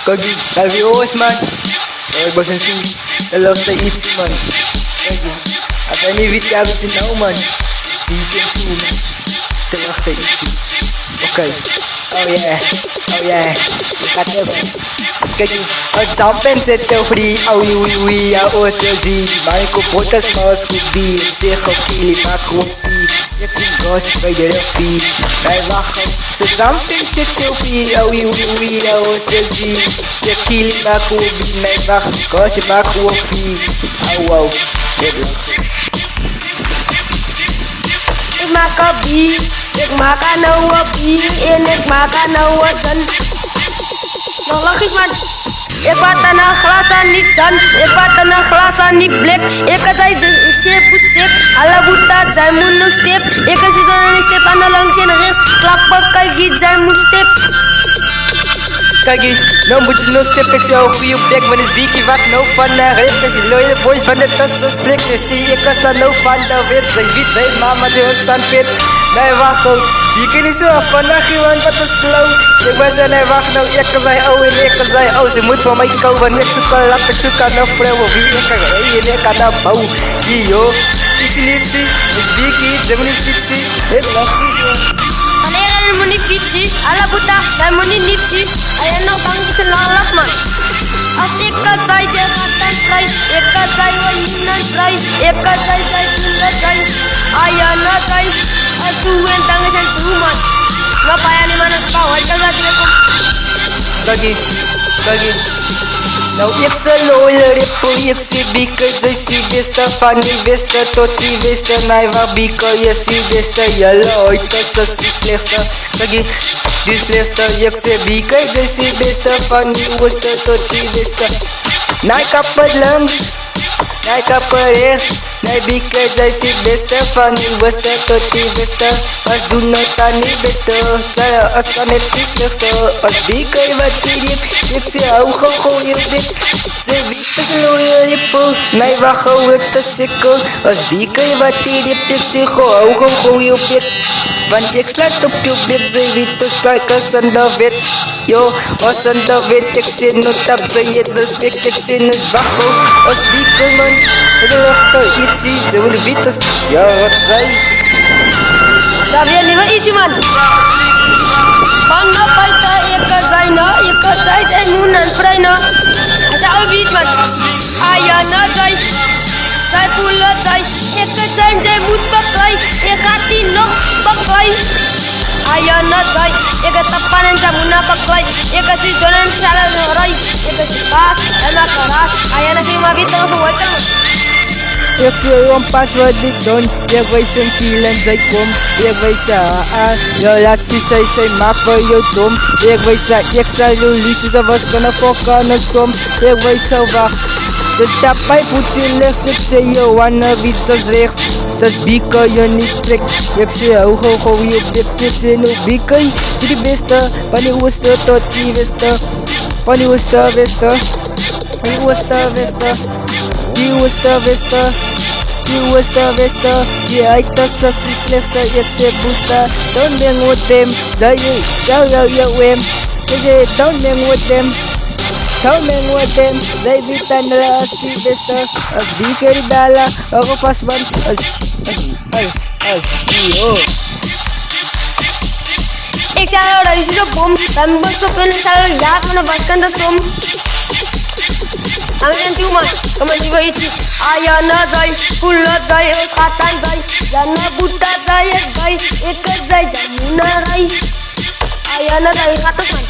Kagi, sabi owas man. Kaya basan si dalaw sa itsi man. Kagi, at anivit ka agad sinaw man. Bikin suman. Dalaw sa itsi. Okay. Oh yeah. Oh yeah. Katep. Kagi, at sampen sa free. Awi wi wi ao sa zi. Mari ko potas mas kubi. Seko kili makupi. Yaksin gos by the refi. Dai wakaw. Sa sampen sa free. Awi wi wi ao sa zi. Sekili makubi. Dai wakaw. Gos makupi. Aw wow. Good luck. Makabi, ik maka nou wabi en ik maka nou wajan. Nog lagi man. Ik wat aan een glas aan niet zan, ik wat aan een glas aan niet blik. Ik zei ze boetek, alle boeta zij moet nog step. Ik zit aan een step aan de langs en rechts, klappen kijk zij moet step. Kagi, no moet je no step ik zo goeie plek, want is die wat no van de rit. Is die loyal boys van de tussen splik. Je zie je kast dan no van de wit. Zijn wit, zijn mama die ons aan fit. Nee wacht ook, je kan niet zo af vandaag iemand wat te slow. Ik was er nee wacht nou, ik kan zijn oh en ik kan zijn oh. Ze moet van mij komen, ik zoek al laat ik zoek aan de vrouwen. Wie ik kan rijden en ik kan dat bouwen. Yo, iets niet zie, is die kiet, ze moet niet zien. Ik lach niet. Wanneer er moet niet fietsen, alle boeta zij moet niet zien. Ayan nog bang sa lalas man. As ikatay dia katan try, ikatay wayinan try, ikatay try tunda try. Ayan na try, asuwen tangan sa suman. Ngapaya ni mana kawal taga ko. Kagi. Nou ik ze loyal ripo, ik zie bieke, ze zie beste Fanny beste, Toti beste, naiva bieke, je zie beste, jelle ooit tussen die slechtste. Kagi, die slechtste, ik zie bieke, ze zie beste Fanny beste, Toti beste. Nai kapot langs, nai kapot rechts, nai bieke, ze zie beste Fanny beste, Toti beste. As doen het aan die beste, zij as aan het die slechtste. As bieke wat die diep, ik zie ogen gooien dit. Ze weet dat ze loyal ripo, nee wacht hou het te sikkel. As bieke wat die diep, ik zie ogen gooien op dit. Want ik slaat op je bed, ze weet dat spijkers aan de wet. Yo, als aan de wet, ik zie not op ze je respect, ik zie is wacht hou. As bieke man, ik wacht hou iets zie, ze wil weten, ja wat zij. Gabriel ni ba isi man. Bang na paita ikazay na nunan fry na. Asa obit man. Ayan na zay. Zay pula zay. Ikazay zay mut baklay. Ikati no baklay. Ayan na zay. Ikatapanan sa muna baklay. Ikasi donan salah ray. Ikasi pas. Ema karas. Ayan na kay mabit ang huwatan mo. Ik zie een password niet doen, ik weet zijn kielen zij kom. Ik weet ze je laat ze zij maken je dom. Ik weet ze, ik zal je liefst, ze was kunnen fokken en som. Ik weet ze wacht, de tapij voet in rechts, ik zie je wanneer wie dat rechts. Dat bieke je niet trekt, ik zie je ogen gooi je op dit, ik zie nu bieke, die beste, van die ooste tot die weste. Van die ooste weste, die ooste weste. Die Westa, die aitas as die slechtste, ik zeg boeta, don't hang with them, jou wem, ik zeg don't hang with them, zij weten de as die beste, as die keridala, ako pasman, as, yo. Ik zei al dat je zo bom, dan moet je op een salon, ja, van een waskan dat som. Ang man, kaman juga iti. Ayana zay, pula zay, khatan zay, jana buta zay, zay, ek zay, muna ray. Ayana zay khatas man.